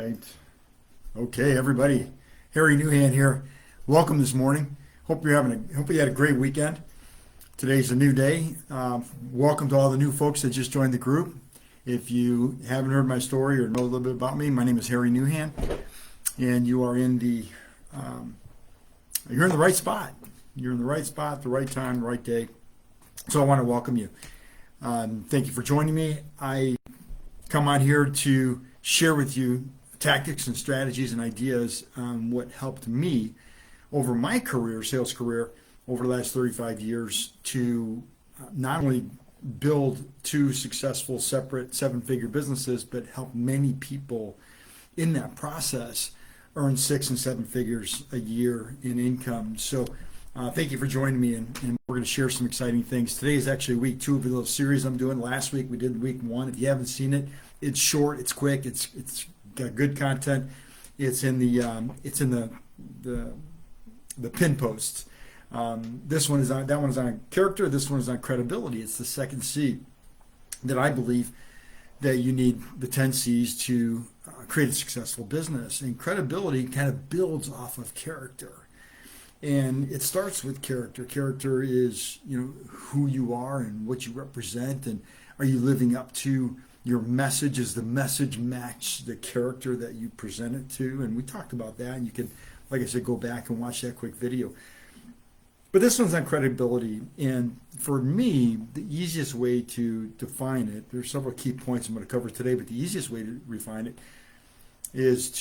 right. Okay, everybody. Harry Newhand here. Welcome this morning. Hope you had a great weekend. Today's a new day. Welcome to all the new folks that just joined the group. If you haven't heard my story or know a little bit about me, my name is Harry Newhand, and you are you're in the right spot. You're in the right spot, the right time, the right day. So I want to welcome you. Thank you for joining me. I come on here to share with you tactics and strategies and ideas on what helped me over my career, sales career, over the last 35 years to not only build two successful separate seven-figure businesses, but help many people in that process earn 6 and 7 figures a year in income. So thank you for joining me, and we're going to share some exciting things. Today is actually week 2 of a little series I'm doing. Last week we did week 1. If you haven't seen it, it's short, it's quick, it's got good content. It's in the pin posts. That one is on character. This one is on credibility. It's the second C that I believe that you need the 10 C's to create a successful business. And credibility kind of builds off of character. And it starts with character. Character is, who you are and what you represent, and are you living up to your message? Is the message match the character that you present it to? And we talked about that, and you can, like I said, go back and watch that quick video. But this one's on credibility, and for me, the easiest way to define it, there's several key points I'm going to cover today, but the easiest way to refine it is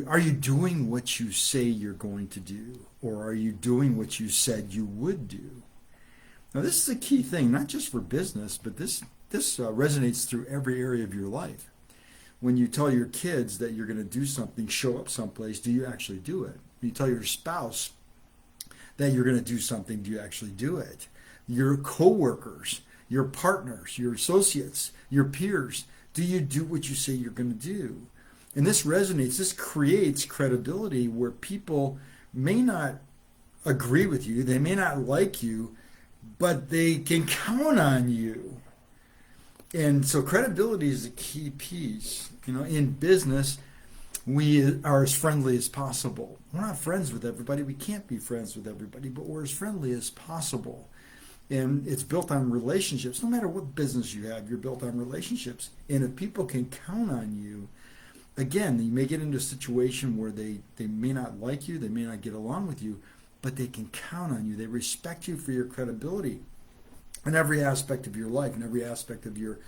are you doing what you say you're going to do, or are you doing what you said you would do? Now, this is a key thing, not just for business, but this resonates through every area of your life. When you tell your kids that you're going to do something, show up someplace, do you actually do it? When you tell your spouse that you're going to do something, do you actually do it? Your coworkers, your partners, your associates, your peers, do you do what you say you're going to do? And this resonates, this creates credibility where people may not agree with you, they may not like you, but they can count on you. And so credibility is a key piece. In business, we are as friendly as possible. We're not friends with everybody. We can't be friends with everybody, but we're as friendly as possible. And it's built on relationships. No matter what business you have, you're built on relationships. And if people can count on you, again, you may get into a situation where they may not like you, they may not get along with you, but they can count on you. They respect you for your credibility in every aspect of your life, in every aspect of your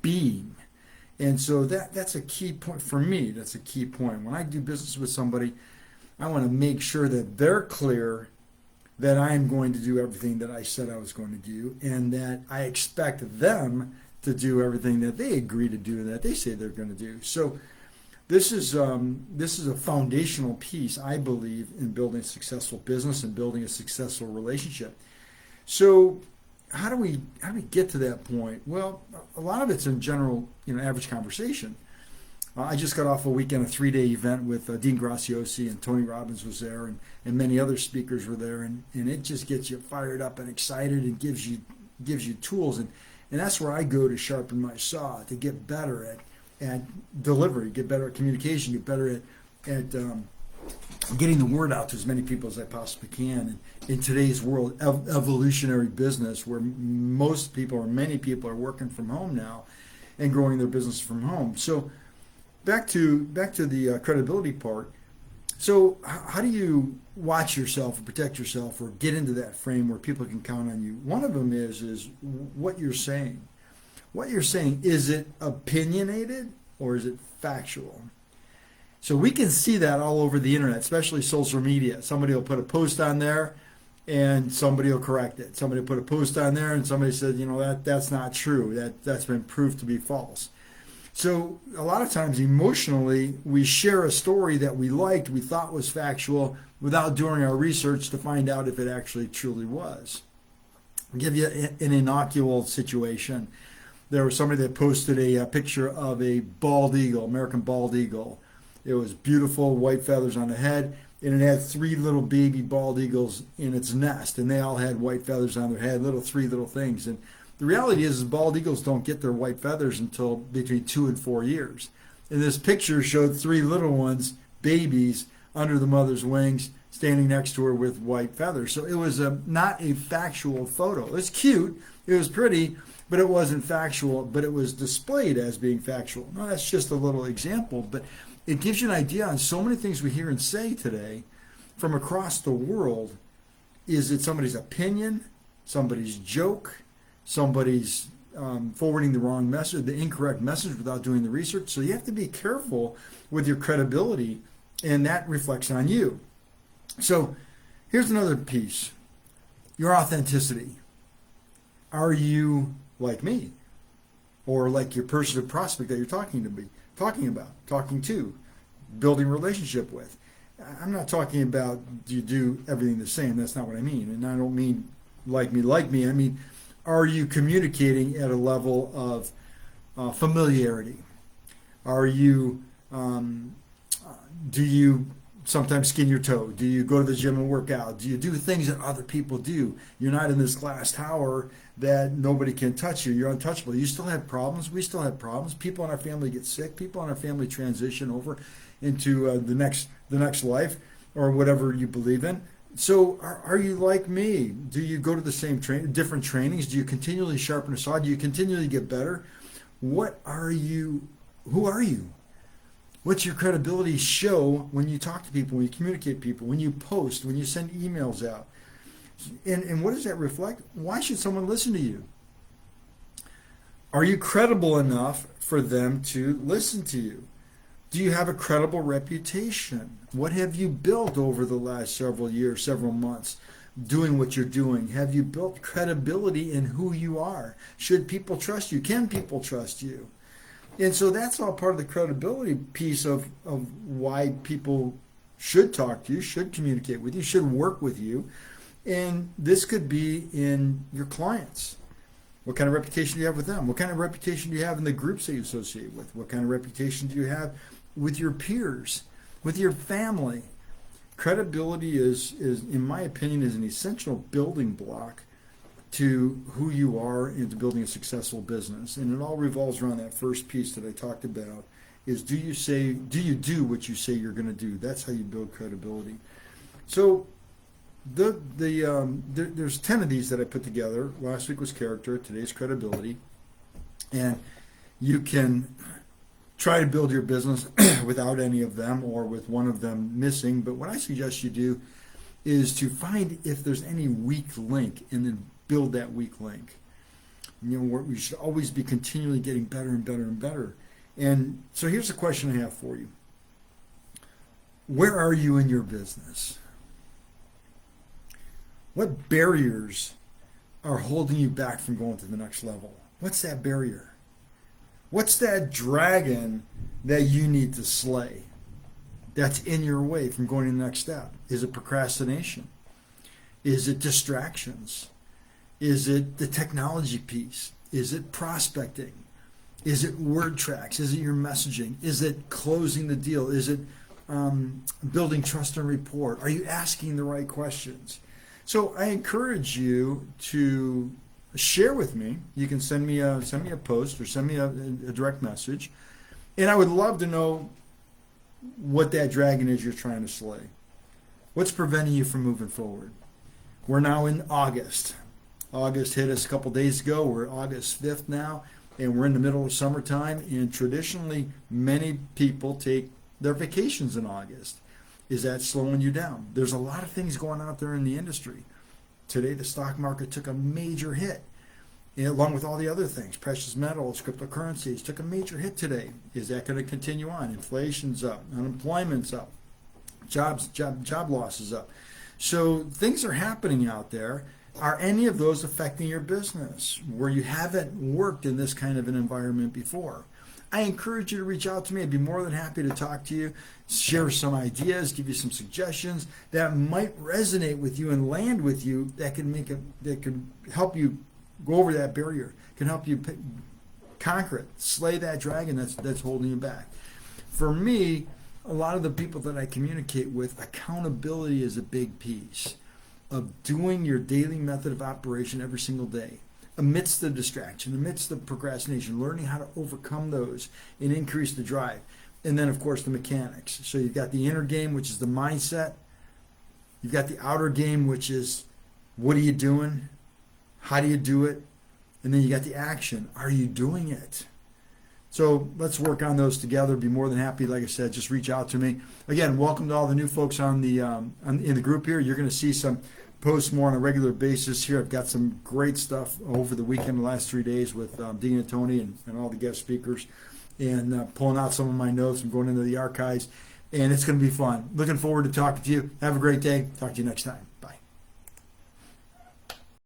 being. And so that's a key point for me. That's a key point. When I do business with somebody, I want to make sure that they're clear that I'm going to do everything that I said I was going to do, and that I expect them to do everything that they agree to do and that they say they're going to do. So this is a foundational piece, I believe, in building a successful business and building a successful relationship. So how do we get to that point? Well, a lot of it's in general, average conversation. I just got off a weekend, a 3-day event with Dean Graziosi, and Tony Robbins was there, and many other speakers were there, and it just gets you fired up and excited and gives you tools, and that's where I go to sharpen my saw, to get better at delivery, get better at communication, get better at getting the word out to as many people as I possibly can. And in today's world, evolutionary business, where most people or many people are working from home now and growing their business from home. So back to the credibility part. So how do you watch yourself or protect yourself or get into that frame where people can count on you? One of them is what you're saying. What you're saying, is it opinionated or is it factual? So we can see that all over the internet, especially social media. Somebody will put a post on there and somebody will correct it. Somebody will put a post on there and somebody said, that's not true. That's been proved to be false. So a lot of times emotionally, we share a story that we liked, we thought was factual, without doing our research to find out if it actually truly was. I'll give you an innocuous situation. There was somebody that posted a picture of a bald eagle, American bald eagle. It was beautiful, white feathers on the head, and it had 3 little baby bald eagles in its nest, and they all had white feathers on their head, 3 little things. And the reality is bald eagles don't get their white feathers until between 2 and 4 years. And this picture showed three little ones, babies, under the mother's wings, standing next to her with white feathers. So it was not a factual photo. It was cute, it was pretty, but it wasn't factual, but it was displayed as being factual. Now, that's just a little example, but it gives you an idea on so many things we hear and say today from across the world. Is it somebody's opinion, somebody's joke, somebody's forwarding the wrong message, the incorrect message without doing the research? So you have to be careful with your credibility, and that reflects on you. So here's another piece. Your authenticity. Are you like me? Or like your person or prospect that you're talking to, building a relationship with? I'm not talking about do you do everything the same. That's not what I mean. And I don't mean like me. I mean, are you communicating at a level of familiarity? Are you, do you sometimes skin your toe? Do you go to the gym and work out? Do you do things that other people do? You're not in this glass tower that nobody can touch you. You're untouchable. You still have problems. We still have problems. People in our family get sick. People in our family transition over into the next life or whatever you believe in. So are you like me? Do you go to the same different trainings? Do you continually sharpen a saw? Do you continually get better? What are you? Who are you? What's your credibility show when you talk to people, when you communicate with people, when you post, when you send emails out? And what does that reflect? Why should someone listen to you? Are you credible enough for them to listen to you? Do you have a credible reputation? What have you built over the last several years, several months, doing what you're doing? Have you built credibility in who you are? Should people trust you? Can people trust you? And so that's all part of the credibility piece of why people should talk to you, should communicate with you, should work with you. And this could be in your clients. What kind of reputation do you have with them? What kind of reputation do you have in the groups that you associate with? What kind of reputation do you have with your peers, with your family? Credibility is in my opinion, is an essential building block to who you are and to building a successful business. And it all revolves around that first piece that I talked about is do you do what you say you're going to do? That's how you build credibility. So there's 10 of these that I put together. Last week was character, today's credibility. And you can try to build your business without any of them or with one of them missing. But what I suggest you do is to find if there's any weak link and then build that weak link. You know, we should always be continually getting better and better and better. And so here's a question I have for you. Where are you in your business? What barriers are holding you back from going to the next level? What's that barrier? What's that dragon that you need to slay that's in your way from going to the next step? Is it procrastination? Is it distractions? Is it the technology piece? Is it prospecting? Is it word tracks? Is it your messaging? Is it closing the deal? Is it building trust and rapport? Are you asking the right questions? So I encourage you to share with me. You can send me a post or send me a direct message, and I would love to know what that dragon is you're trying to slay. What's preventing you from moving forward? We're now in August. August hit us a couple days ago. We're August 5th now, and we're in the middle of summertime, and traditionally many people take their vacations in August. Is that slowing you down? There's a lot of things going out there in the industry. Today, the stock market took a major hit, and along with all the other things. Precious metals, cryptocurrencies took a major hit today. Is that going to continue on? Inflation's up, unemployment's up, job loss is up. So things are happening out there. Are any of those affecting your business where you haven't worked in this kind of an environment before? I encourage you to reach out to me. I'd be more than happy to talk to you, share some ideas, give you some suggestions that might resonate with you and land with you that could help you go over that barrier, can help you conquer it, slay that dragon that's holding you back. For me, a lot of the people that I communicate with, accountability is a big piece of doing your daily method of operation every single day. Amidst the distraction, amidst the procrastination, learning how to overcome those and increase the drive. and then of course the mechanics. So you've got the inner game, which is the mindset. You've got the outer game, which is what are you doing? How do you do it? And then you got the action. Are you doing it? So let's work on those together. Be more than happy. Like I said, just reach out to me. Again, welcome to all the new folks on the in the group here. You're going to see some posts more on a regular basis here. I've got some great stuff over the weekend, the last 3 days with Dean and Tony and all the guest speakers, and pulling out some of my notes and going into the archives. And it's going to be fun. Looking forward to talking to you. Have a great day. Talk to you next time.